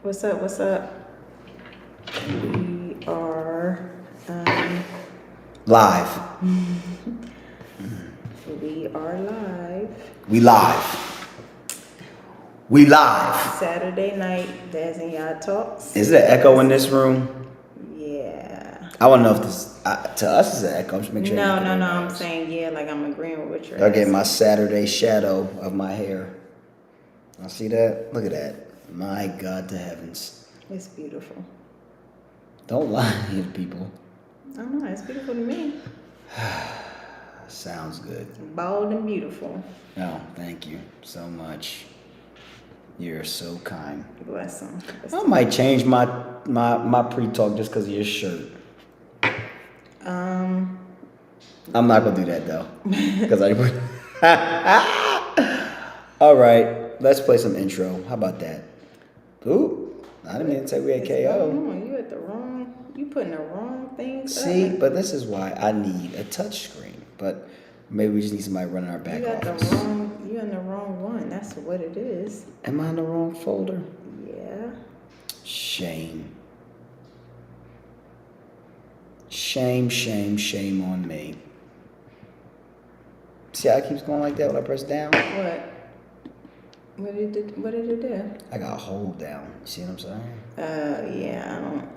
What's up? What's up? We are live. We are live. We live. We live. Saturday night, Daz and Y'all Talks. Is there an echo in this room? Yeah. I want to know if this to us is an echo. Just make sure. No. I'm saying yeah, like I'm agreeing with what you're I get my Saturday shadow of my hair. I see that. Look at that. My God to heavens. It's beautiful. Don't lie to people. I don't know. It's beautiful to me. Sounds good. Bald and beautiful. Oh, thank you so much. You're so kind. Bless him. I might change my pre-talk just because of your shirt. I'm not gonna do that though, because All right, let's play some intro. How about that? Ooh, I didn't even say we had KO. You at the wrong. You putting the wrong things. See, but this is why I need a touch screen. But maybe we just need somebody running our back office. You in the wrong one. That's what it is. Am I in the wrong folder? Yeah. Shame. Shame on me. See how it keeps going like that when I press down? What? What did it do? I got hold down. See what I'm saying? Yeah, I don't.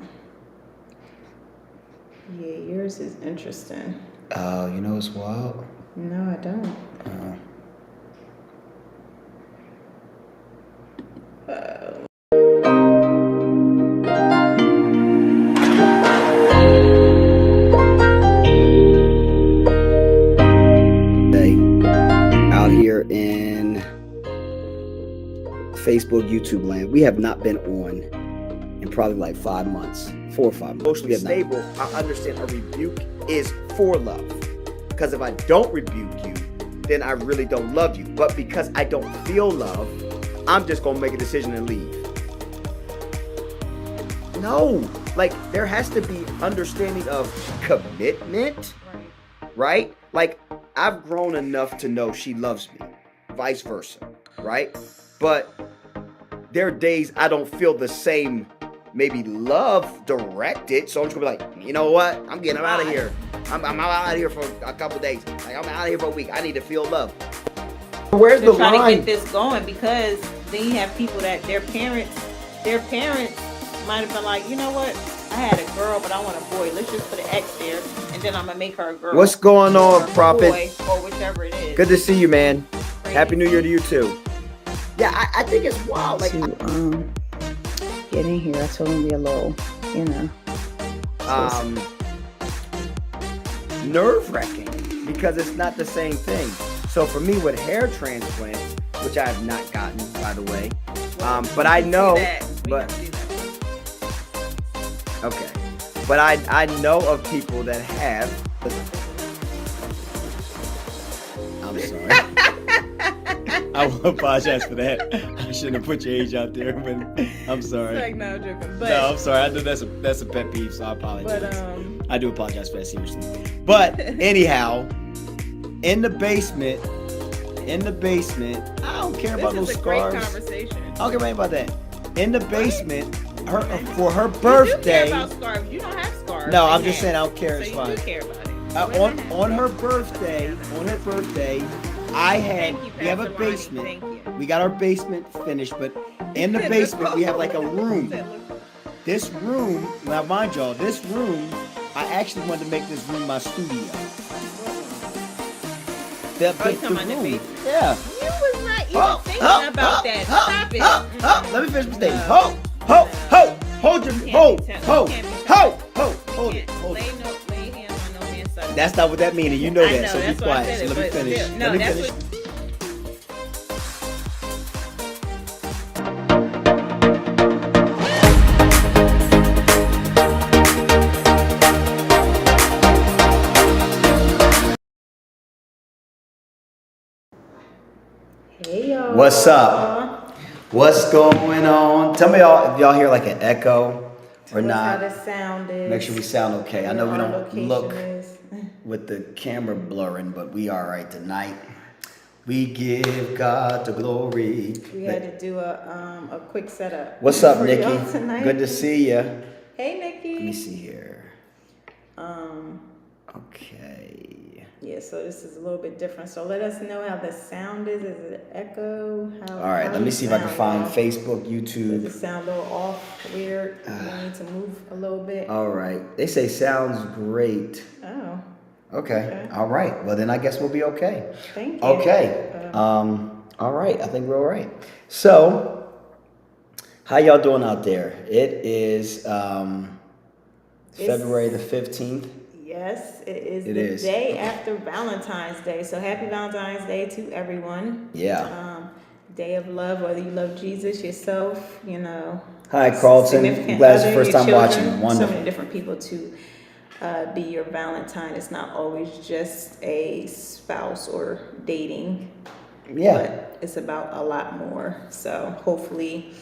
Yeah, yours is interesting. Oh, you know what's wild? No, I don't. Out here in Facebook, YouTube land, we have not been on in probably like 5 months, 4 or 5 months. Mostly stable. I understand a rebuke is for love, because if I don't rebuke you, then I really don't love you. But because I don't feel love, I'm just gonna make a decision and leave. No, like there has to be understanding of commitment, right? Like I've grown enough to know she loves me, vice versa, right? But there are days I don't feel the same, maybe love directed. So I'm just gonna be like, you know what? I'm getting out of here. I'm out of here for a couple days. Like I'm out of here for a week. I need to feel love. Where's the line? Trying to get this going, because then you have people that their parents might have been like, you know what? I had a girl, but I want a boy. Let's just put an X there, and then I'm gonna make her a girl. What's going on, Prophet? Boy, or whichever it is. Good to see you, man. Crazy. Happy New Year to you too. Yeah, I think it's wild. Like to get in here, I told him to be a little, nerve-wracking, because it's not the same thing. So for me, with hair transplants, which I have not gotten, by the way, but I know, okay, but I know of people that have. I'm sorry. I will apologize for that. I shouldn't have put your age out there, but I'm sorry. Like, no, I'm joking. But, no, I'm sorry. I know that's a pet peeve, so I apologize. But I do apologize for that, seriously. But anyhow, in the basement, I don't care about those scars. Great conversation. I don't care about that. In the basement, for her birthday. You do care about scars. You don't have scars. No, I'm just saying I don't care. So it's fine. You do care about it. On her birthday, we have a basement. We got our basement finished, but in the basement we have like a room. This room, now mind y'all, I actually wanted to make this room my studio. The room. Yeah. You was not even thinking about that. Stop it. Let me finish my statement. Hold it. Lay hands on no man's side. That's not what that means, and you know that, so be quiet. So let me finish. No, that's what. Hey y'all. What's up? What's going on? Tell me if y'all hear like an echo or not. How the sound is. Make sure we sound okay. I know we don't look is. with the camera blurring, but we are right tonight. We give God the glory. We had to do a quick setup. What's up, for Nikki? y'all tonight. Good to see you. Hey, Nikki. Let me see here. Okay. Yeah, so this is a little bit different. So let us know how the sound is. Is it echo? All right, let me see if I can find Facebook, YouTube. Does it sound a little off, weird? We need to move a little bit. All right. They say sounds great. Oh. Okay. All right. Well, then I guess we'll be okay. Thank you. Okay. All right. I think we're all right. So, how y'all doing out there? It is February the 15th. Yes, it is the day after Valentine's Day. So happy Valentine's Day to everyone. Yeah. Day of love, whether you love Jesus, yourself, you know. Hi, Carlton. I'm glad it's your first time watching. Wonderful. So many different people to be your Valentine. It's not always just a spouse or dating. Yeah. But it's about a lot more. So hopefully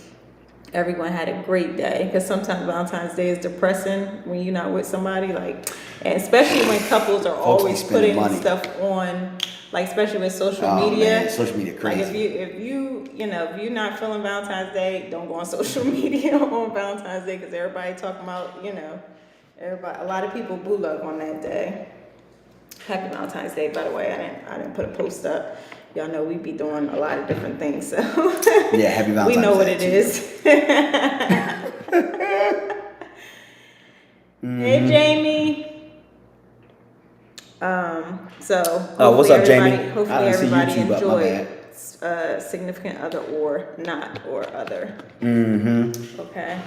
everyone had a great day, because sometimes Valentine's Day is depressing when you're not with somebody, like, and especially when couples are always putting stuff on, like, especially with social media. Man, social media crazy. Like if you're not feeling Valentine's Day, don't go on social media on Valentine's Day, because everybody talking about, a lot of people boo love on that day. Happy Valentine's Day, by the way. I didn't put a post up. Y'all know we be doing a lot of different things, so yeah, happy Valentine's Day. We know what it is. Hey, Jamie. What's up, Jamie? Hopefully everybody enjoyed significant other or not or other. Mm-hmm. Okay.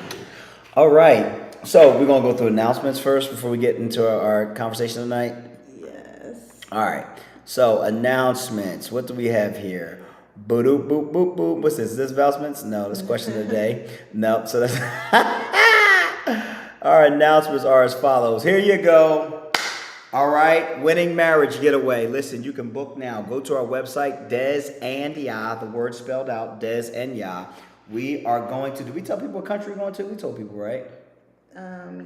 All right. So we're gonna go through announcements first before we get into our conversation tonight. Yes. All right. So announcements. What do we have here? Boop boop boop boop boop. What's this? Is this announcements? No, that's question of the day. Nope. So that's our announcements are as follows. Here you go. All right. Winning marriage getaway. Listen, you can book now. Go to our website, Des and Ya, the word spelled out, Des and Ya. We are going to. Did we tell people what country we're going to? We told people, right?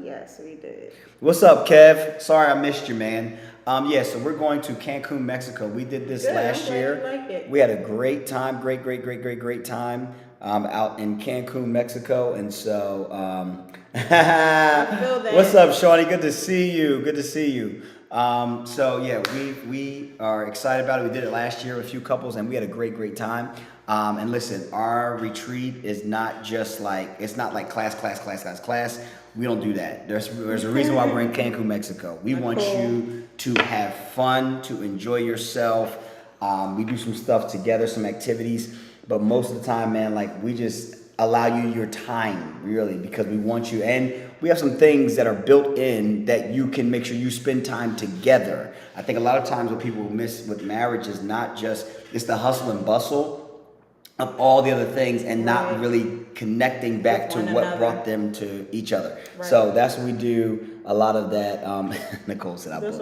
Yes, we did. What's up, Kev? Sorry I missed you, man. So we're going to Cancun, Mexico. We did this last year. You like it. We had a great time, great time out in Cancun, Mexico. And so, what's up, Shawnee? Good to see you. We are excited about it. We did it last year with a few couples, and we had a great time. And listen, our retreat is not just like, it's not like class. We don't do that. There's a reason why we're in Cancun, Mexico. We want you to have fun, to enjoy yourself. We do some stuff together, some activities, but most of the time, man, like, we just allow you your time, really, because we want you. And we have some things that are built in that you can make sure you spend time together. I think a lot of times what people miss with marriage is not just, it's the hustle and bustle of all the other things, and not really connecting back to what brought them to each other. Right. So that's what we do, a lot of that. Nicole said I booked.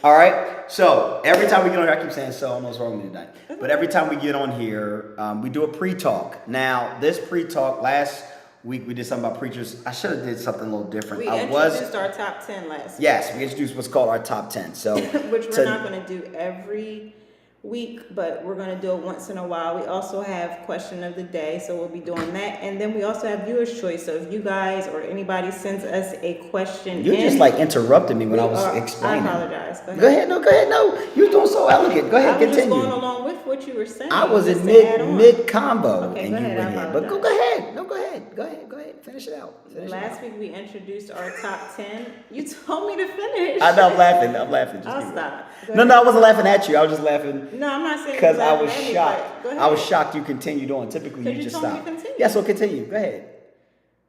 All right. So every time we get on here, I keep saying so, I don't know what's wrong with me tonight. But every time we get on here, we do a pre-talk. Now, this pre-talk, last week we did something about preachers. I should have did something a little different. We introduced our top 10 last week. Yes, we introduced what's called our top 10. So which we're not going to do every week, but we're going to do it once in a while. We also have question of the day, so we'll be doing that. And then we also have viewer's choice. So if you guys or anybody sends us a question, you just like interrupted me when I was explaining. I apologize. Go ahead. No, you were doing so elegant. Go ahead, continue. I was just going along with what you were saying. I was in mid combo, okay, and you went ahead. But go ahead. No, go ahead. Finish it out. Last week we introduced our top 10. You told me to finish. I know, I'm laughing. Just I'll stop. No, I wasn't laughing at you. I was just laughing. No, I'm not saying because I was shocked. I was shocked you continued on. Typically, you just stop. Yeah, so continue. Go ahead.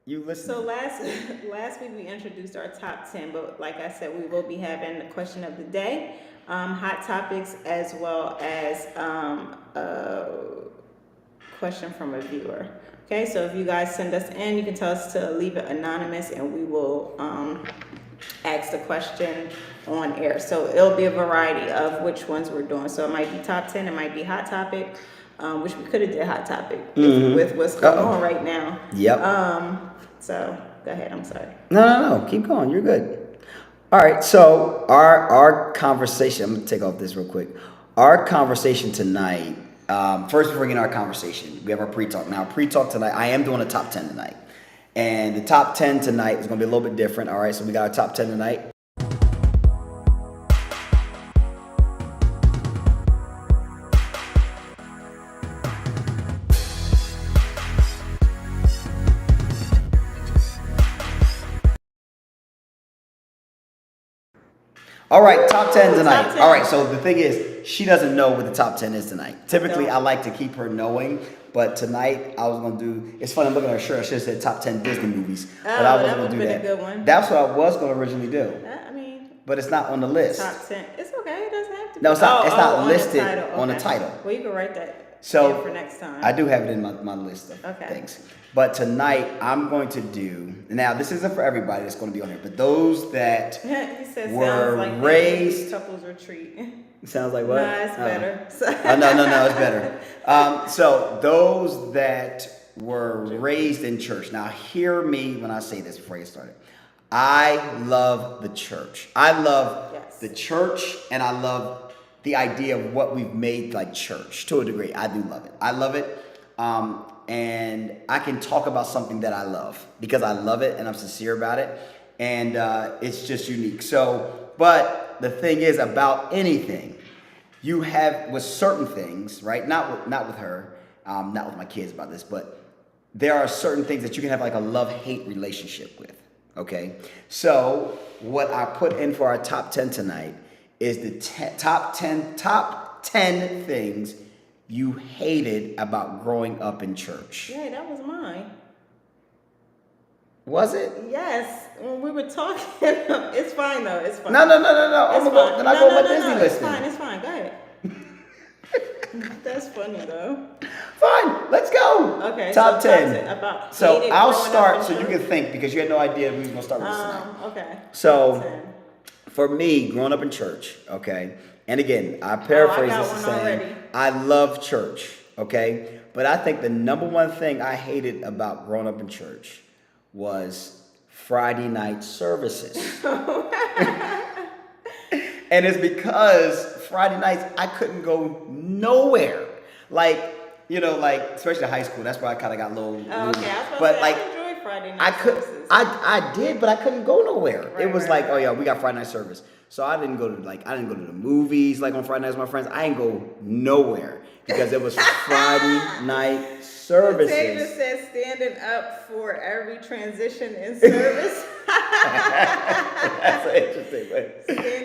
You listen. So last week we introduced our top 10, but like I said, we will be having the question of the day, hot topics, as well as a question from a viewer. Okay, so if you guys send us in, you can tell us to leave it anonymous, and we will ask the question on air. So it'll be a variety of which ones we're doing. So it might be top 10, it might be hot topic, which we could have did hot topic with what's going on right now. Yep. So go ahead. I'm sorry. No. Keep going. You're good. All right, so our conversation. I'm gonna take off this real quick. Our conversation tonight. First, before we get into our conversation, we have our pre-talk. Now, pre-talk tonight. I am doing a top 10 tonight, and the top 10 tonight is gonna be a little bit different. All right, so we got our top 10 tonight. All right, top 10 tonight. Top 10. All right, so the thing is, she doesn't know what the top 10 is tonight. Typically, I like to keep her knowing, but tonight I was going to do, it's funny, I'm looking at her shirt, I should have said top 10 Disney movies, but I wasn't going to do that. That would have been a good one. That's what I was going to originally do, I mean, but it's not on the list. top 10. It's okay, it doesn't have to be. No, it's not, on listed the title. on the Okay. title. Well, you can write that So, in for next time. I do have it in my list of things. But tonight, I'm going to do, now this isn't for everybody that's going to be on here, but those that He said, were sounds like raised. couples retreat. Sounds like what? Nah, it's better. Oh, no, it's better. So those that were raised in church. Now, hear me when I say this before I get started. I love the church. I love the church, and I love the idea of what we've made like church to a degree. I do love it. I love it. And I can talk about something that I love because I love it and I'm sincere about it. And it's just unique. So, but the thing is about anything, you have with certain things, right? Not with her, not with my kids about this, but there are certain things that you can have like a love-hate relationship with. Okay. So what I put in for our top 10 tonight is the top 10 things you hated about growing up in church. Yeah, that was mine. Was it? Yes, when we were talking. It's fine though. It's fine. No. I'm gonna go. Then I go with Disney list. It's fine. Go ahead. That's funny though. Fine. Let's go. Okay. Top so 10. So hated I'll growing up start in so you church. can think because you had no idea we was gonna start with this tonight. Okay. So Top 10. for me, growing up in church, okay, and again, I paraphrase I got this as one saying already. I love church, okay, but I think the number one thing I hated about growing up in church was Friday night services. And it's because Friday nights I couldn't go nowhere. Like, especially high school, that's where I kind of got a little. Oh, okay, I was supposed but to say, like, I enjoyed Friday night I could, services. I did, but I couldn't go nowhere. Right, it was right, like, right. oh yeah, we got Friday night service. So I didn't go to the movies like on Friday nights with my friends. I didn't go nowhere because it was Friday night services. Taylor said standing up for every transition in service. That's an interesting way.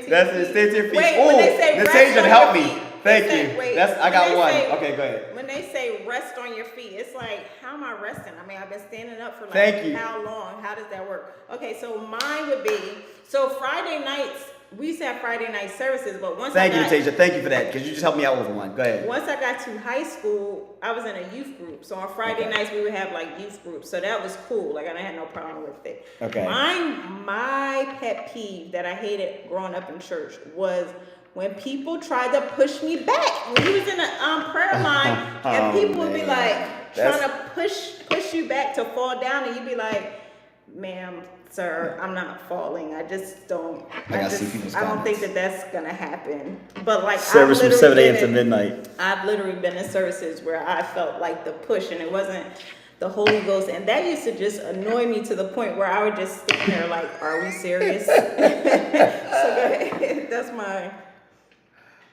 That's an interesting piece. Wait, when they say Natasha, rest help on your me. feet, Thank they you. say- wait, I got when one. they say- Okay, go ahead. When they say rest on your feet, it's like, how am I resting? I mean, I've been standing up for like Thank you. how long? How does that work? Okay, so mine would be, so Friday nights, we used to have Friday night services, but once Thank you, I got, Natasha. Thank you for that because you just helped me out with one. Go ahead. once I got to high school, I was in a youth group. So on Friday nights, we would have like youth groups. So that was cool. Like, I had no problem with it. Okay. My pet peeve that I hated growing up in church was when people tried to push me back. When you was in a prayer line, and people would be like trying to push you back to fall down, and you'd be like, ma'am, sir, I'm not falling. I just don't. I don't think that that's gonna happen. But like, Service from 7 a.m. to midnight. I've literally been in services where I felt like the push, and it wasn't the Holy Ghost, and that used to just annoy me to the point where I would just stand there like, "Are we serious?" So go ahead. That's mine.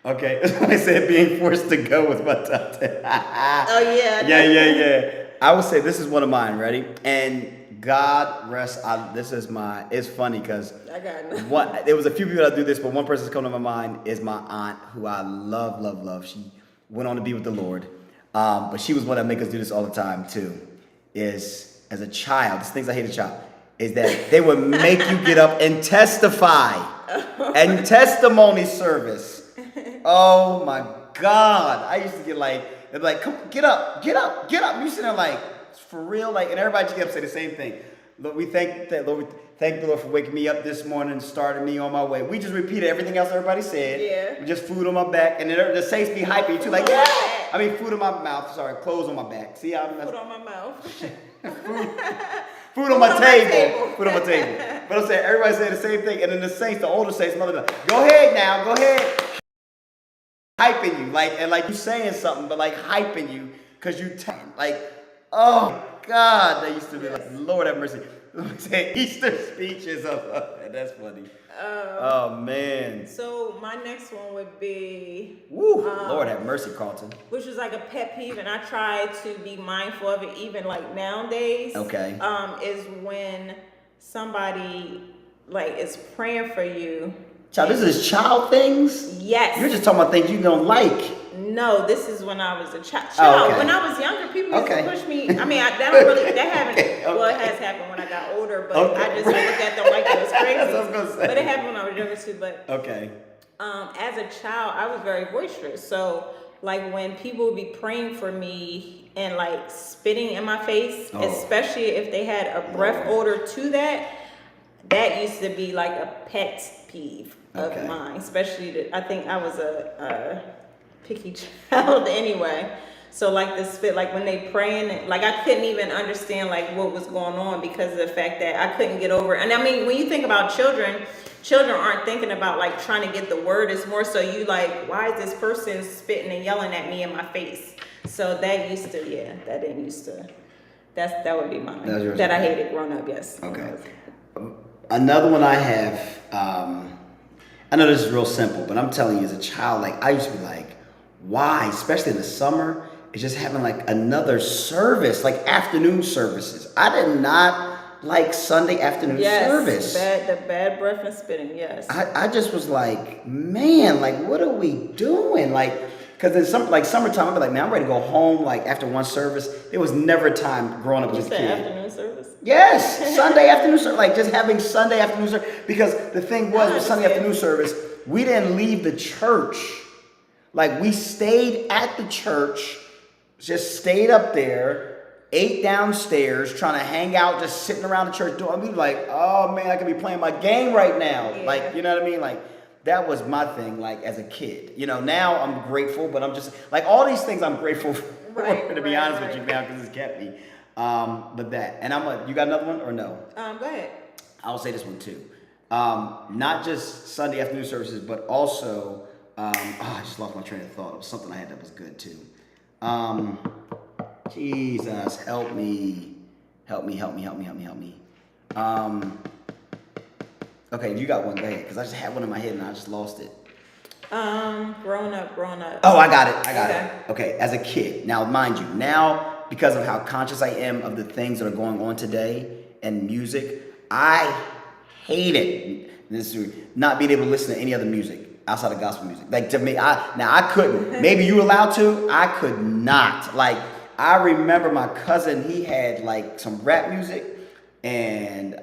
Okay, I said being forced to go with my top 10. Oh yeah. Yeah. I would say this is one of mine. Ready? And God rest. It's funny because there was a few people that do this, but one person's coming to my mind is my aunt, who I love. She went on to be with the Lord, but she was one that make us do this all the time too. Is as a child, the things I hate as a child is that they would make you get up and testify and testimony service. Oh my God! I used to get like, they'd be like, come, get up. You sitting there like, for real, like, and everybody just get up and say the same thing. Lord, we thank the Lord for waking me up this morning and starting me on my way. We just repeated everything else everybody said. Yeah. We just food on my back, and then the saints be hyping you too, like, yeah. I mean, food in my mouth. Sorry, clothes on my back. See how I'm Food on my mouth. Food on my table. Food on my table. But I'm saying everybody saying the same thing, and then the saints, the older saints, mother, go ahead now, go ahead. Hyping you, like you saying something, but like hyping you, cause you like, oh God, they used to be like, Lord have mercy. Say Easter speeches. That's funny. Oh man. So my next one would be, woo, Lord have mercy, Carlton. which is like a pet peeve, and I try to be mindful of it, even like nowadays. Okay. Is when somebody like is praying for you. Child, this is child things? Yes. You're just talking about things you don't like. No, this is when I was a child. Oh, okay. When I was younger, people used Okay. to push me. I mean, that happened. Okay. Well, it has happened when I got older, but Okay. I just look at them like it was crazy. That's what I was gonna say. But it happened when I was younger too. But Okay. as a child, I was very boisterous. So, like when people would be praying for me and like spitting in my face, especially if they had a breath odor to that, that used to be like a pet peeve of mine. Especially, I think I was a picky child anyway. So like the spit, like when they praying, like I couldn't even understand like what was going on because of the fact that I couldn't get over it. And I mean, when you think about children aren't thinking about like trying to get the word. It's more so you like, why is this person spitting and yelling at me in my face? So that used to, that would be mine. That I hated growing up, yes. Okay. Another one I have, I know this is real simple, but I'm telling you as a child, like I used to be like, why, especially in the summer, it's just having like another service, like afternoon services. I did not like Sunday afternoon service. The bad breath and spitting, yes. I just was like, man, like what are we doing? Like, because in summertime, I'd be like, man, I'm ready to go home. Like after one service, there was never a time growing up as a kid. Afternoon service? Yes, Sunday afternoon service, like just having Sunday afternoon service. Because the thing was with Sunday afternoon service, we didn't leave the church. Like we stayed at the church, just stayed up there, ate downstairs, trying to hang out, just sitting around the church door. I'd be like, oh man, I could be playing my game right now. Yeah. Like, you know what I mean? Like that was my thing, like as a kid. You know, now I'm grateful, but I'm just like all these things I'm grateful for, to be honest with you now, because it's kept me. But that, and you got another one or no? Go ahead. I'll say this one too. Not just Sunday afternoon services, but also, I just lost my train of thought. It was something I had that was good too. Jesus, help me. Okay, you got one, go ahead, because I just had one in my head and I just lost it. Grown up. Oh, I got it. Okay, as a kid. Now, mind you, now, because of how conscious I am of the things that are going on today and music, I hate it. This is not being able to listen to any other music outside of gospel music. Like to me, I couldn't. Maybe you were allowed to. I could not. Like I remember my cousin, he had like some rap music, and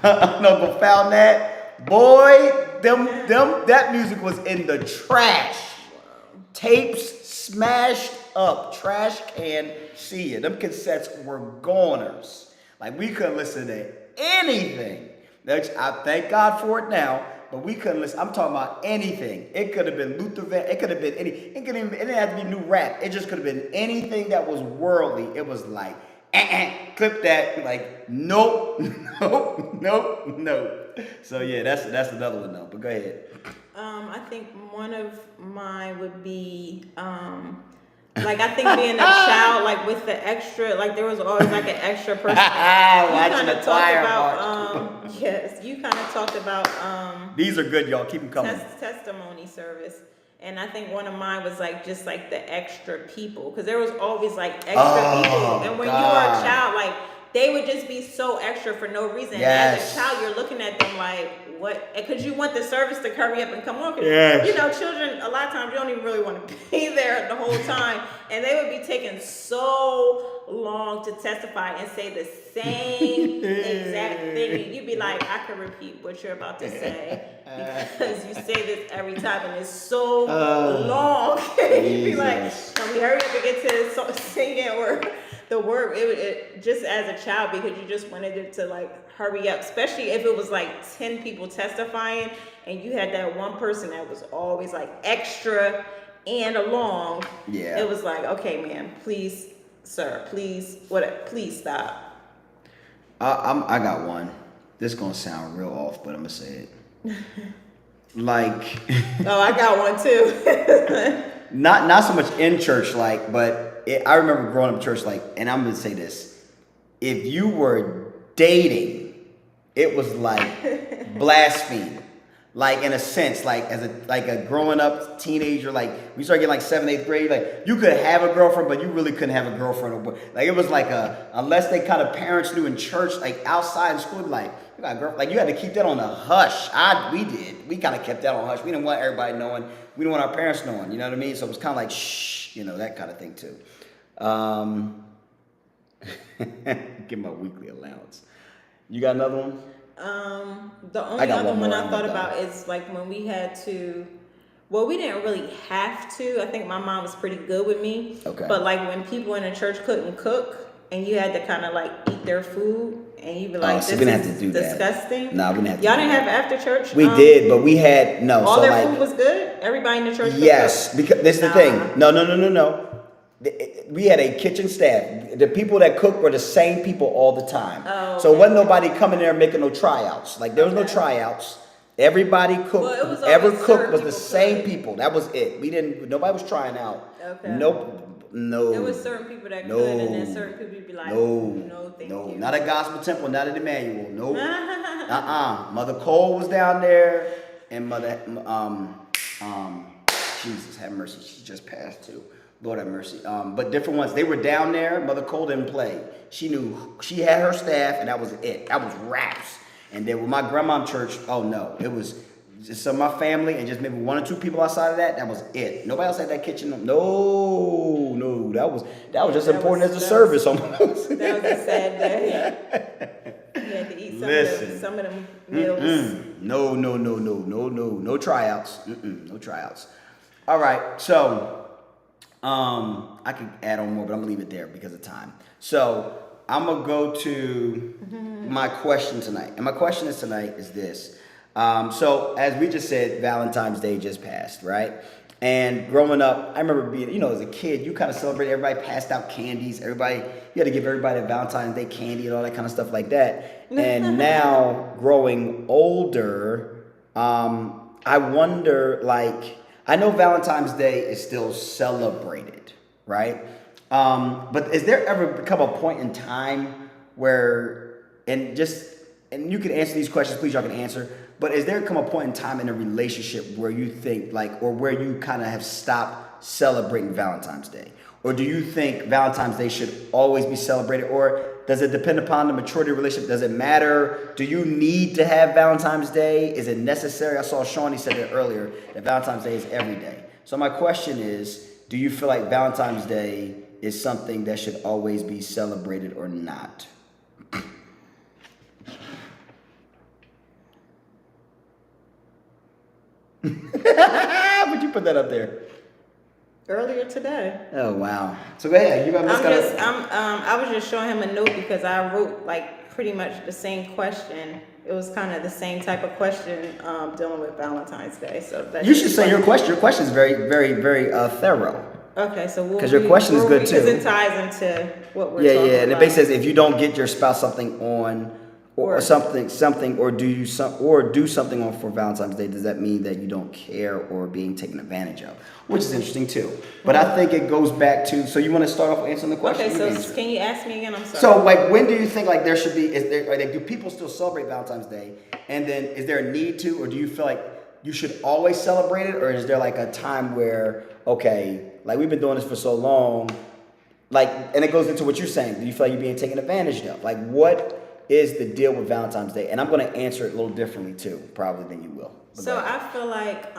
Uncle found that. Boy, that music was in the trash. Tapes smashed up, trash can see it. Them cassettes were goners. Like we couldn't listen to anything. I thank God for it now, but we couldn't listen. I'm talking about anything. It could have been Luther Van. It could have been it didn't have to be new rap. It just could have been anything that was worldly. It was like, clip that. Like, nope. So yeah, that's another one though. But go ahead. I think one of mine would be like I think being a child, like with the extra, like there was always like an extra person. You kind of talked about, yes, you kind of talked about. These are good, y'all. Keep them coming. Testimony service, and I think one of mine was like just like the extra people, because there was always like extra people, and when you were a child, like they would just be so extra for no reason. Yes. As a child, you're looking at them like, what? Because you want the service to hurry up and come on. Yes. You know, children, a lot of times you don't even really want to be there the whole time. And they would be taking so long to testify and say the same exact thing. And you'd be like, I can repeat what you're about to say because you say this every time and it's so long. You'd be like, can we hurry up and get to singing or the word? It just as a child, because you just wanted it to like hurry up, especially if it was like 10 people testifying and you had that one person that was always like extra and along, Yeah. it was like, okay, man, please, sir, please, please stop. I got one. This gonna sound real off, but I'm gonna say it. Like, Oh, I got one too. not so much in church, like, but I remember growing up in church, like, and I'm gonna say this: if you were dating, it was like blasphemy. Like in a sense, like as a growing up teenager, like we started getting like 7th, 8th grade, like you could have a girlfriend, but you really couldn't have a girlfriend. Like it was like unless they kind of parents knew in church, like outside in school, like you got a girl, like you had to keep that on the hush. We kind of kept that on hush. We didn't want everybody knowing. We didn't want our parents knowing. You know what I mean? So it was kind of like shh, that kind of thing too. Give my weekly allowance. You got another one? The only other one I thought about is like when we had to, well, we didn't really have to. I think my mom was pretty good with me. Okay. But like when people in the church couldn't cook and you had to kind of like eat their food and you'd be like, so this we didn't have is to do disgusting. That. Nah, we didn't have to. Y'all didn't have after church? We did, but we had, no. All so their like, food was good? Everybody in the church could yes, cook? because this is the thing. No. We had a kitchen staff. The people that cooked were the same people all the time. Oh, okay. So wasn't nobody coming there making no tryouts. Like there was no tryouts. Everybody cooked. Well, whoever cooked was the people same could. people. That was it. Nobody was trying out. Okay. Nope. No. There was certain people that could, and then certain people would be like, no, thank you. Not a gospel temple, not an Emmanuel. Nope. Mother Cole was down there, and Mother Jesus have mercy, she just passed too. Lord have mercy. But different ones. They were down there. Mother Cole didn't play. She knew she had her staff, and that was it. That was raps. And then with my grandma's church, oh no, it was just some of my family and just maybe 1 or 2 people outside of that. That was it. Nobody else had that kitchen. No, that was just as important as the service almost. That was a sad day. You had to eat some of them meals. No tryouts. No tryouts. All right, so I could add on more, but I'm gonna leave it there because of time. So I'm gonna go to my question tonight, and my question tonight is this. So as we just said, Valentine's Day just passed, right? And growing up, I remember being, as a kid, you kind of celebrated. Everybody passed out candies. You had to give everybody a Valentine's Day candy and all that kind of stuff like that. And now, growing older, I wonder, like, I know Valentine's Day is still celebrated, right? But is there ever become a point in time where, and you can answer these questions, please, y'all can answer, but is there come a point in time in a relationship where you think or where you kind of have stopped celebrating Valentine's Day? Or do you think Valentine's Day should always be celebrated? Or does it depend upon the maturity of the relationship? Does it matter? Do you need to have Valentine's Day? Is it necessary? I saw Shawnee said it earlier, that Valentine's Day is every day. So my question is, do you feel like Valentine's Day is something that should always be celebrated or not? Would you put that up there? Earlier today. Oh wow! So go ahead. I was just showing him a note because I wrote like pretty much the same question. It was kind of the same type of question dealing with Valentine's Day. So you should say your question. Your question is very, very, very thorough. Okay, so because your question is good too. Because it ties into what we're talking about. And it basically says if you don't get your spouse something on. Or something, or do something on for Valentine's Day? Does that mean that you don't care or being taken advantage of? Which is interesting too. But I think it goes back to. So you want to start off answering the question? Okay, so can you ask me again? I'm sorry. So like, when do you think like there should be? Do people still celebrate Valentine's Day? And then is there a need to, or do you feel like you should always celebrate it, or is there like a time where like we've been doing this for so long, like, and it goes into what you're saying. Do you feel like you're being taken advantage of? Like what is the deal with Valentine's Day? And I'm going to answer it a little differently too, probably than you will. So I feel like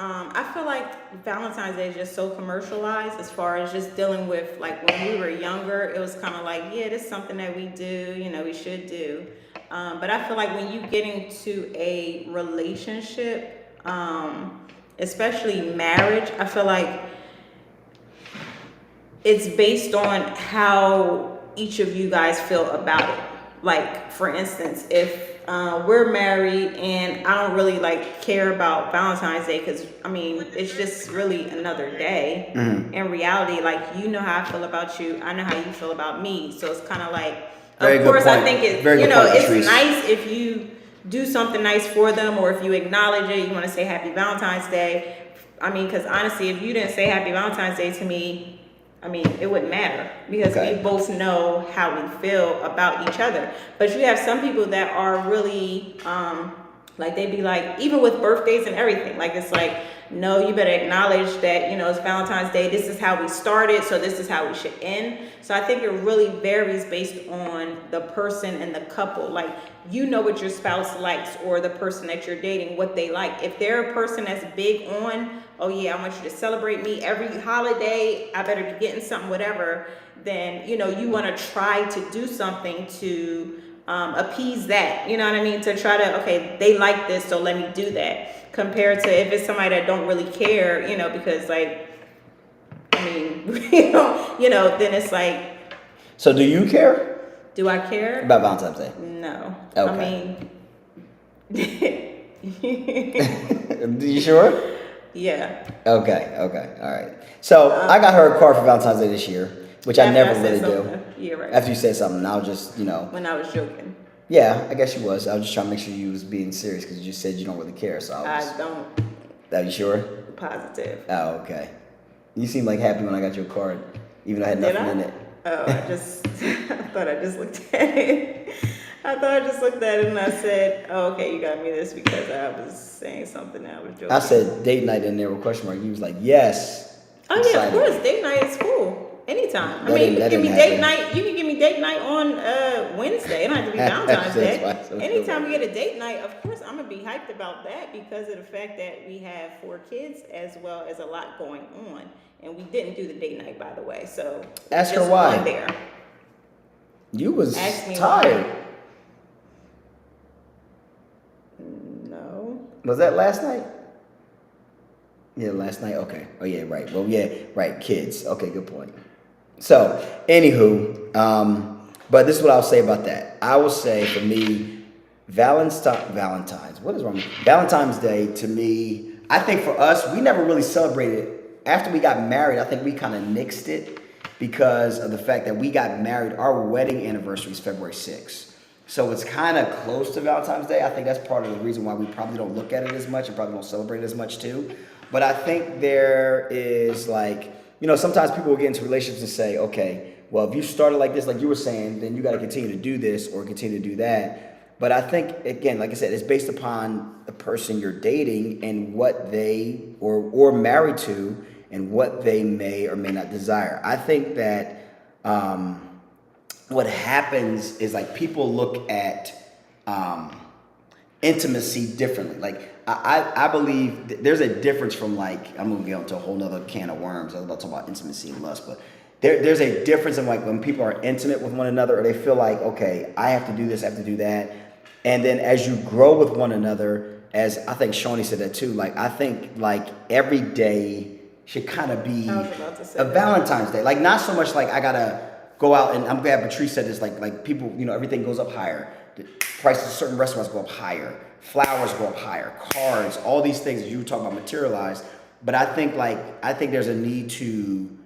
Valentine's Day is just so commercialized as far as just dealing with like when we were younger, it was kind of like, yeah, this is something that we do, we should do. But I feel like when you get into a relationship, especially marriage, I feel like it's based on how each of you guys feel about it. Like, for instance, if we're married, and I don't really like care about Valentine's Day because I mean it's just really another day. In reality, like you know how I feel about you, I know how you feel about me, so it's kind of like, Very of good course, I point. think it. Very You good know, point, it's Patrice. nice if you do something nice for them, or if you acknowledge it. You want to say Happy Valentine's Day. I mean, because honestly, if you didn't say Happy Valentine's Day to me, I mean, it wouldn't matter because Okay. we both know how we feel about each other. But you have some people that are really, like they be like, even with birthdays and everything, like it's like, no, you better acknowledge that, you know, it's Valentine's Day. This is how we started, so this is how we should end. So I think it really varies based on the person and the couple. Like, you know what your spouse likes, or the person that you're dating, what they like. If they're a person that's big on, oh yeah, I want you to celebrate me every holiday, I better be getting something, whatever, then, you know, you want to try to do something to appease that, you know what I mean? To try to, okay, they like this, so let me do that. Compared to if it's somebody that don't really care, you know, because like, I mean, you know, then it's like, So do you care do I care? about Valentine's Day? No. Okay. I mean, You sure? yeah. Okay, all right. So I got her a card for Valentine's Day this year, which I After never said really do. something. Yeah, right. After you said something, I was just, you know. When I was joking. Yeah, I guess you was. I was just trying to make sure you was being serious because you just said you don't really care. So I was. I don't. Are you sure? Positive. Oh, okay. You seemed like happy when I got your card, even though I had Did nothing I? in it. Oh, I just, I thought I just looked at it. I thought I just looked at it and I said, oh, okay, you got me this because I was saying something that I was joking. I said date night in there with question mark. You was like, yes. Oh yeah, of Excited. course. Date night is cool. Anytime. I That mean, you didn't- can give me that date didn't night. You can give me date night on Wednesday. It don't have to be Valentine's That's Day. why it's so Anytime cool. we get a date night, of course I'm gonna be hyped about that because of the fact that we have 4 kids as well as a lot going on, and we didn't do the date night, by the way. So Ask her just why. on there. You was Ask me tired. why. No. Was that last night? Yeah, last night. Okay. Oh yeah, right. Well, yeah, right. Kids. Okay, good point. So, anywho, but this is what I'll say about that. I will say for me, Valentine's. What is wrong? Valentine's Day to me. I think for us, we never really celebrated. After we got married, I think we kind of nixed it because of the fact that we got married. Our wedding anniversary is February 6th. So it's kind of close to Valentine's Day. I think that's part of the reason why we probably don't look at it as much and probably don't celebrate it as much too. But I think there is like, you know, sometimes people will get into relationships and say, okay, well, if you started like this, like you were saying, then you got to continue to do this or continue to do that. But I think, again, like I said, it's based upon the person you're dating and what they or married to and what they may or may not desire. I think that what happens is like people look at intimacy differently. Like I believe there's a difference from like, I'm gonna get into a whole nother can of worms. I was about to talk about intimacy and lust, but there's a difference in like when people are intimate with one another or they feel like, okay, I have to do this, I have to do that. And then as you grow with one another, as I think Shawnee said that too, like I think like every day should kind of be I was about to say a that. Valentine's Day. Like not so much like I gotta go out and I'm glad Patrice said this, like people, you know, everything goes up higher. The prices of certain restaurants go up higher. Flowers go up higher. Cards, all these things that you were talking about materialize. But I think there's a need to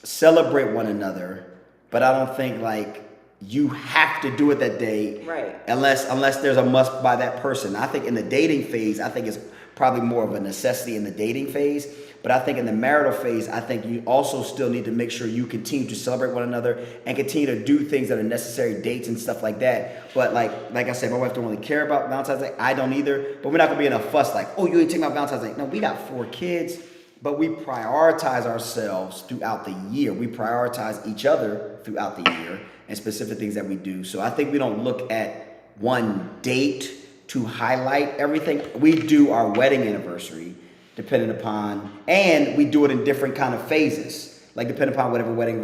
celebrate one another, but I don't think like you have to do it that day. Right. Unless there's a must by that person. I think in the dating phase, I think it's probably more of a necessity in the dating phase. But I think in the marital phase, I think you also still need to make sure you continue to celebrate one another and continue to do things that are necessary, dates and stuff like that. But like I said, my wife don't really care about Valentine's Day. I don't either. But we're not gonna be in a fuss like, oh, you ain't taking about Valentine's Day. No, we got 4 kids, but we prioritize ourselves throughout the year. We prioritize each other throughout the year and specific things that we do. So I think we don't look at one date to highlight everything. We do our wedding anniversary depending upon, and we do it in different kind of phases, like depending upon whatever wedding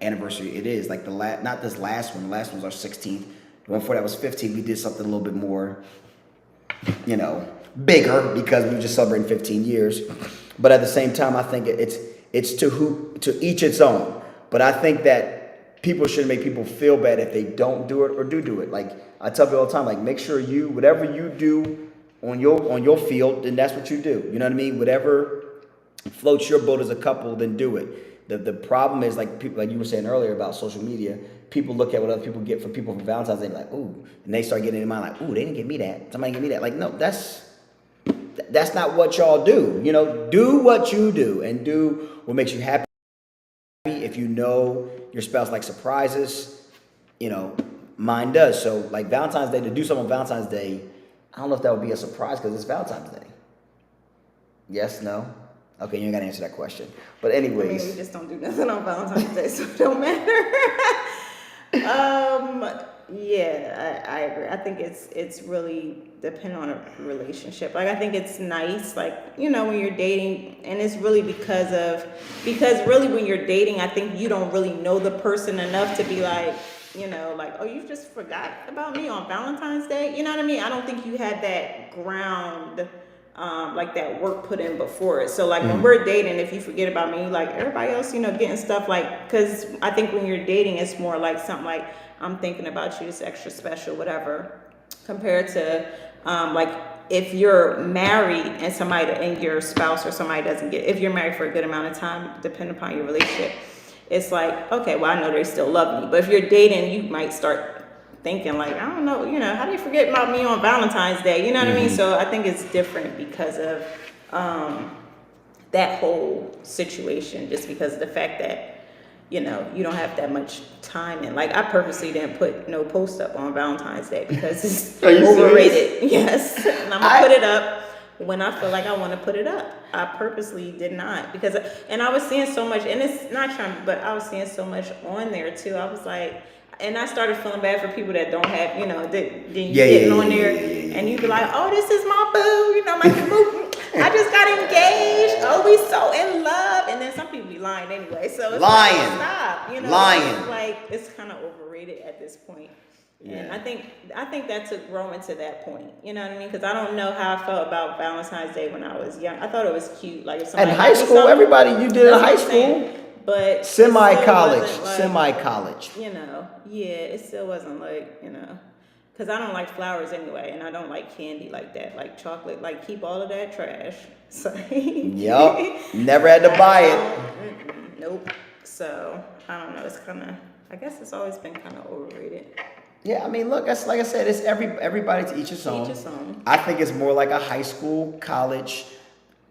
anniversary it is. Like not this last one. The last one was our 16th. The one before that was 15. We did something a little bit more, you know, bigger because we were just celebrating 15 years. But at the same time, I think it's to each its own. But I think that people shouldn't make people feel bad if they don't do it or do it. Like I tell people all the time, like make sure you whatever you do on your field, then that's what you do. You know what I mean? Whatever floats your boat as a couple, then do it. The problem is like people like you were saying earlier about social media. People look at what other people get from people for Valentine's Day, like ooh, and they start getting in mind like ooh, they didn't give me that. Somebody give me that. Like no, that's not what y'all do. You know, do what you do and do what makes you happy. If you know your spouse likes surprises, you know, mine does. So like Valentine's Day, to do something on Valentine's Day, I don't know if that would be a surprise because it's Valentine's Day. Yes, no? Okay, you ain't gotta answer that question. But anyways. We just don't do nothing on Valentine's Day, so it don't matter. Yeah, I agree. I think it's really dependent on a relationship. Like I think it's nice, like, you know, when you're dating, and it's really because really when you're dating, I think you don't really know the person enough to be like, you know, like, oh, you just forgot about me on Valentine's Day. You know what I mean? I don't think you had that ground, like that work put in before it. So like when we're dating, if you forget about me, like everybody else, you know, getting stuff like, because I think when you're dating, it's more like something like, I'm thinking about you, it's extra special, whatever, compared to like if you're married and somebody and your spouse or somebody doesn't get, if you're married for a good amount of time, depending upon your relationship, it's like, okay, well, I know they still love me. But if you're dating, you might start thinking like, I don't know, you know, how do you forget about me on Valentine's Day? You know what I mean? So I think it's different because of that whole situation, just because of the fact that, you know, you don't have that much time. And like, I purposely didn't put no post up on Valentine's Day because it's overrated. Serious? Yes. And I'm gonna put it up when I feel like I want to put it up. I purposely did not because, and I was seeing so much, and it's not trying, but I was seeing so much on there too. I was like, and I started feeling bad for people that don't have, you know, that you getting on there and you be like, oh, this is my boo, you know, my boo. I just got engaged. Oh, we so in love. And then some people be lying anyway. So it's lying. Like, stop. You know, lying. It's like it's kind of overrated at this point. Yeah. And I think that took growing to that point. You know what I mean? Because I don't know how I felt about Valentine's Day when I was young. I thought it was cute. Like if somebody in high school, everybody you did in high school. But semi-college. You know, yeah, it still wasn't like, you know. Because I don't like flowers anyway, and I don't like candy like that, like chocolate. Like, keep all of that trash. So, yep. Never had to buy it. Nope. So, I don't know. It's kind of, I guess it's always been kind of overrated. Yeah, I mean, look, that's like I said, it's everybody to each his own. Each his own. I think it's more like a high school, college,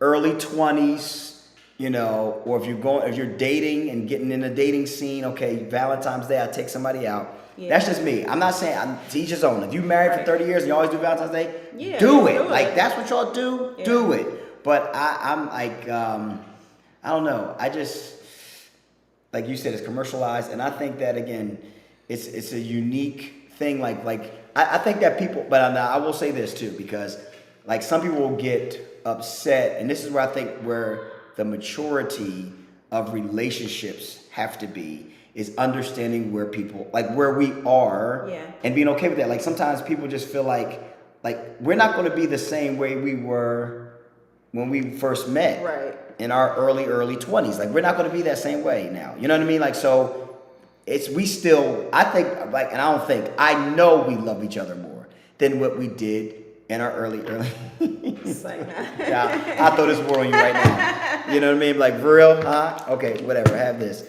early 20s, you know, or if you're dating and getting in the dating scene, okay, Valentine's Day, I take somebody out. Yeah. That's just me. I'm not saying I'm to each his own. If you married for 30 years and you always do Valentine's Day, do it. Like that's what y'all do. Yeah. Do it. But I'm like, I don't know. I just like you said, it's commercialized, and I think that again, it's a unique thing. Like I think that people, but I will say this too, because like some people will get upset, and this is where I think where the maturity of relationships have to be. Is understanding where people, like where we are, and being okay with that. Like sometimes people just feel like we're not going to be the same way we were when we first met, right? In our early 20s. Like we're not going to be that same way now. You know what I mean? Like so, we still. I think like, and I know we love each other more than what we did in our early. Yeah, I'll throw this word on you right now. You know what I mean? Like for real, huh? Okay, whatever. Have this.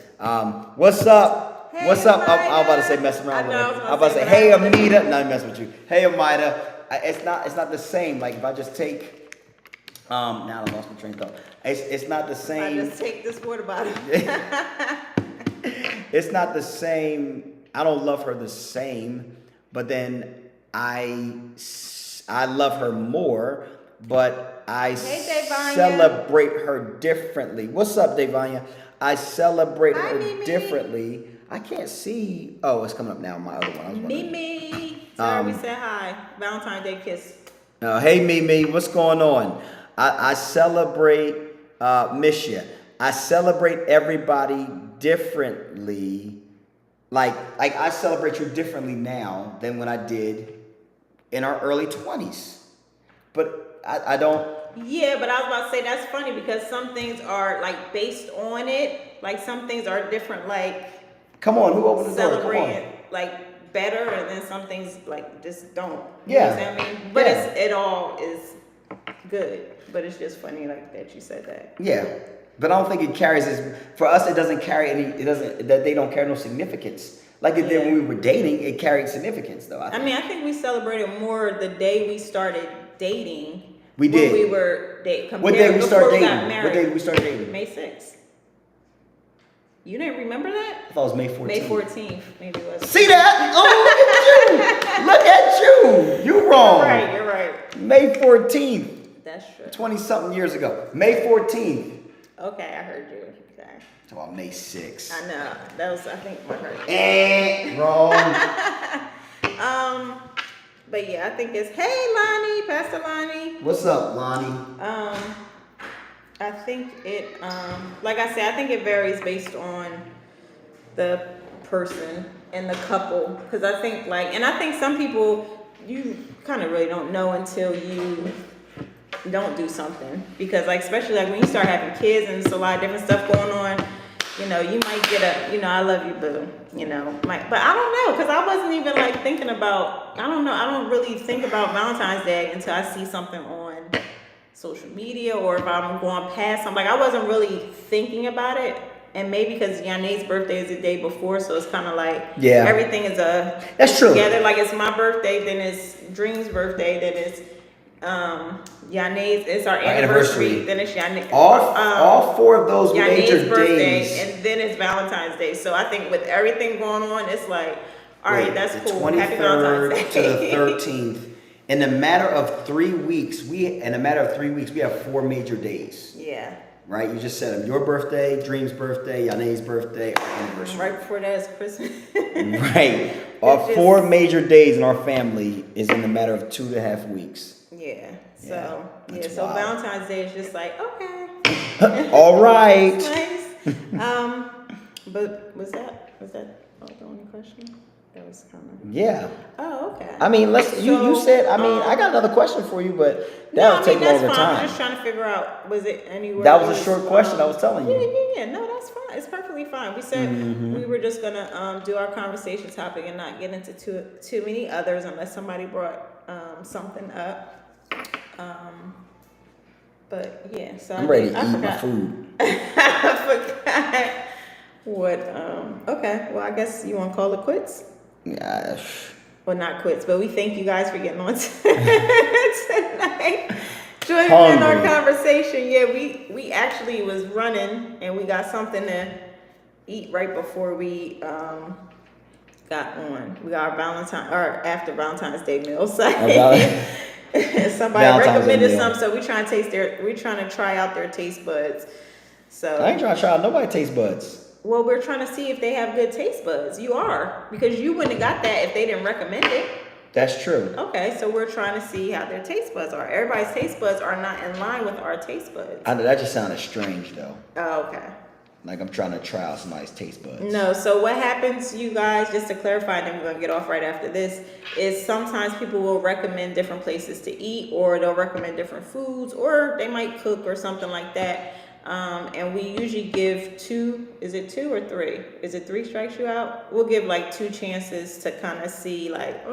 What's up? Hey, what's up? I'm about to say messing around with her. I'm about to say, hey, Amita. No, I'm messing with you. Hey, Amita. It's not the same. Like if I just take, now I lost my train of thought. It's not the same. I just take this water bottle. It's not the same. I don't love her the same, but then I love her more, but I celebrate her differently. What's up, Devanya? I celebrate her Mimi. differently. I can't see. Oh, it's coming up now. My other one. Mimi. Sorry, we said hi. Valentine's Day kiss. Hey, Mimi. What's going on? I celebrate, miss you. I celebrate everybody differently. Like I celebrate you differently now than when I did in our early 20s. But I don't. Yeah, but I was about to say that's funny because some things are like based on it. Like some things are different. Like Come on, who opened the door? Come celebrate on. it like better, and then some things like just don't. You Yeah. know what I mean? But Yeah. it all is good. But it's just funny like that you said that. Yeah. But I don't think it carries as for us. It doesn't carry any. It doesn't that they don't carry no significance. Like it did when we were dating. It carried significance though. I mean, I think we celebrated more the day we started dating. We when did. We were dating. What day we started dating? Got married. What day did we start dating? May 6th. You didn't remember that? I thought it was May 14th. May 14th, maybe it was. See that? Oh, look at you! Look at you! You wrong. You're right. May 14th. That's true. 20-something years ago. May 14th. Okay, I heard you. Okay. It's about May 6th. I know. That was, I think, my heard. Wrong. But yeah, I think it's, hey, Lonnie, Pastor Lonnie. What's up, Lonnie? I think it, like I said, I think it varies based on the person and the couple. Because I think, and I think some people, you kind of really don't know until you don't do something. Because, especially, when you start having kids and there's a lot of different stuff going on, you might get I love you, boo, but I don't know, because I wasn't even, thinking about, I don't know, I don't really think about Valentine's Day until I see something on social media, or if I'm going past something. I wasn't really thinking about it, and maybe because Yane's birthday is the day before, so it's kind of everything is that's true. Together. It's my birthday, then it's Dream's birthday, then it's Yane's. It's our anniversary. Then it's Yane. All four of those Yane's major birthday, days, and then it's Valentine's Day. So I think with everything going on, it's all right, that's cool. Happy Valentine's Day. To the 13th. In a matter of 3 weeks, we have 4 major days. Yeah. Right? You just said them. Your birthday, Dream's birthday, Yane's birthday, our anniversary. Right before that is Christmas. Right. Our 4 major days in our family is in a matter of 2.5 weeks. Yeah. So wild. Valentine's Day is just okay. All right. Nice. But was that the only question? That was kind of. Yeah. Oh, okay. I mean, you said, I got another question for you, but that'll take longer time. I'm just trying to figure out, was it anywhere? That was a short question I was telling you. Yeah. No, that's fine. It's perfectly fine. We said we were just gonna do our conversation topic and not get into too many others unless somebody brought something up. But yeah, so I'm ready to eat my food. I forgot what. Okay, well, I guess you want to call it quits. Gosh. Well, not quits, but we thank you guys for getting on tonight. Joining in our conversation. Yeah, we actually was running and we got something to eat right before we got on. We got our after Valentine's Day meal. So somebody recommended some, so we trying to try out their taste buds. So I ain't trying to try out nobody's taste buds. Well, we're trying to see if they have good taste buds. You are, because you wouldn't have got that if they didn't recommend it. That's true. Okay, so we're trying to see how their taste buds are. Everybody's taste buds are not in line with our taste buds. That just sounded strange, though. Oh, okay. Like I'm trying to try out somebody's taste buds. No, so what happens, you guys, just to clarify, and then we're going to get off right after this, is sometimes people will recommend different places to eat, or they'll recommend different foods, or they might cook or something like that. And we usually give 2, is it 2 or 3? Is it 3 strikes you out? We'll give 2 chances to kind of see that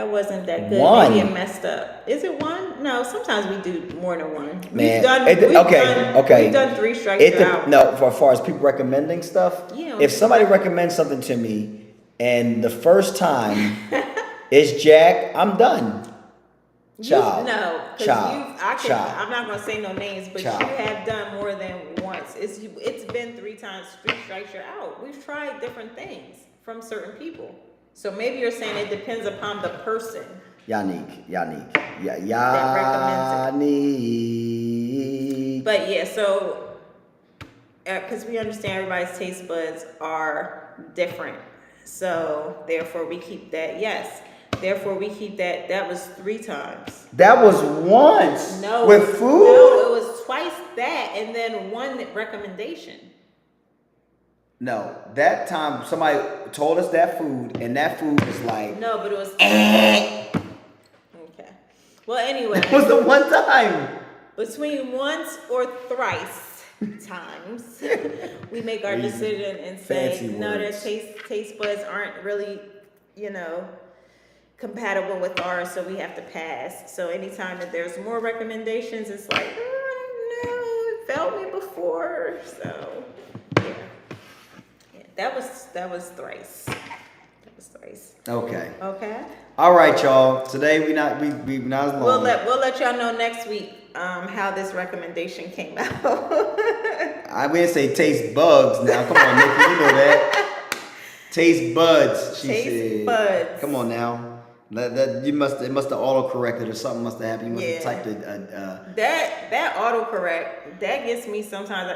wasn't that good. 1. Maybe it messed up. Is it 1? No, sometimes we do more than 1. Man, We've done 3 strikes out. No, for as far as people recommending stuff, if somebody recommends something to me and the first time is Jack, I'm done. I'm not gonna say no names, but you have done more than once. It's been 3 times, 3 strikes, you're out. We've tried different things from certain people, so maybe you're saying it depends upon the person. Yannick. But yeah, so because we understand everybody's taste buds are different, so therefore we keep that. Yes. Therefore, we keep that. That was 3 times. That was once. No. With food? No, it was twice that, and then 1 recommendation. No, that time somebody told us that food, and that food was like. No, but it was. Okay. Well, anyway. It was the one time. Between once or thrice. times we make our We use decision and fancy say, no, their words. taste buds aren't really, compatible with ours, so we have to pass. So anytime that there's more recommendations, it's like, oh, no, it failed me before. So yeah, that was thrice. That was thrice. Okay. Okay. All right, y'all. Today we not as long. We'll let y'all know next week how this recommendation came out. We didn't say taste bugs now. Come on, Nikki, you know that. Taste buds, she said. Taste buds. Come on now. It must have auto corrected or something must have happened. You must have typed it. That autocorrect that gets me sometimes.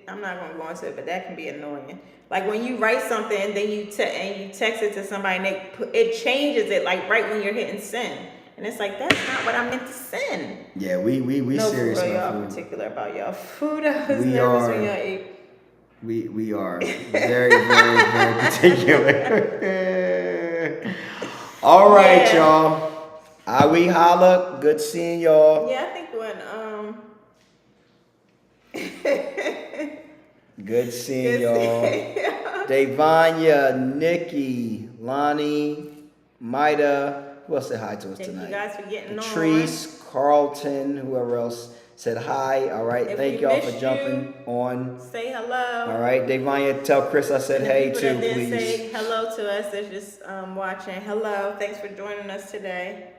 I'm not gonna go into it, but that can be annoying. Like when you write something and then you text it to somebody and it changes it like right when you're hitting send, and it's like that's not what I meant to send. Yeah, we no, serious for real, about y'all food. particular about y'all food. I was nervous when y'all ate. We are very, very, very particular. All right, y'all. We holla. Good seeing y'all. Yeah, I think when Good seeing y'all. Devanya, Nikki, Lonnie, Maida. Who else said hi to us Thank tonight? you guys for getting Patrice, Carlton, whoever else said hi. All right. If Thank we y'all for missed jumping on. Say hello. All right. Devanya, tell Chris I said And hey the too, people that didn't please. say hello to us, they're just watching. Hello. Thanks for joining us today.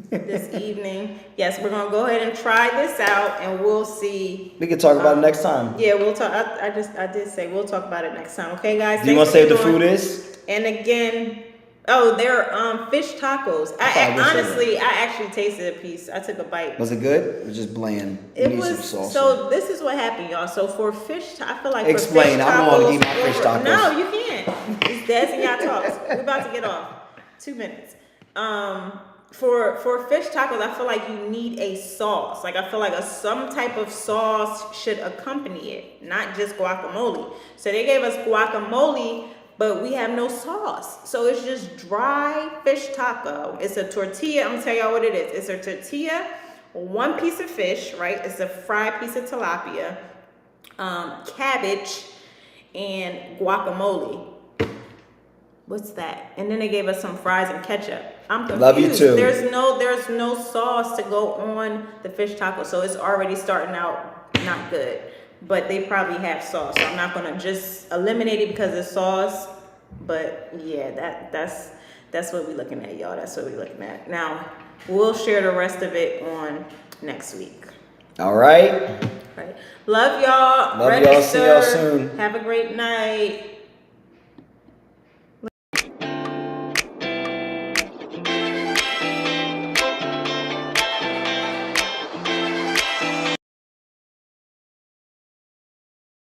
This evening. Yes, we're gonna go ahead and try this out, and we'll see. We can talk about it next time. Yeah, we'll talk. I did say we'll talk about it next time. Okay, guys. Do you want to say what the food is? And again, they're fish tacos. I actually tasted a piece. I took a bite. Was it good? It was just bland. It was. So this is what happened, y'all. So for fish, I feel like explain. For fish I tacos, don't want to eat my fish tacos. No, you can't. It's Des and y'all talks. We're about to get off. 2 minutes. For fish tacos, I feel like you need a sauce. Like I feel like some type of sauce should accompany it, not just guacamole. So they gave us guacamole, but we have no sauce. So it's just dry fish taco. It's a tortilla. I'm gonna tell y'all what it is. It's a tortilla, one piece of fish, right? It's a fried piece of tilapia, cabbage, and guacamole. What's that? And then they gave us some fries and ketchup. I'm confused. Love you too. There's no sauce to go on the fish taco, so it's already starting out not good. But they probably have sauce, so I'm not gonna just eliminate it because of sauce. But yeah, that's what we're looking at, y'all. That's what we're looking at. Now we'll share the rest of it on next week. All right. Right. Love y'all. Love y'all. See y'all soon. Have a great night.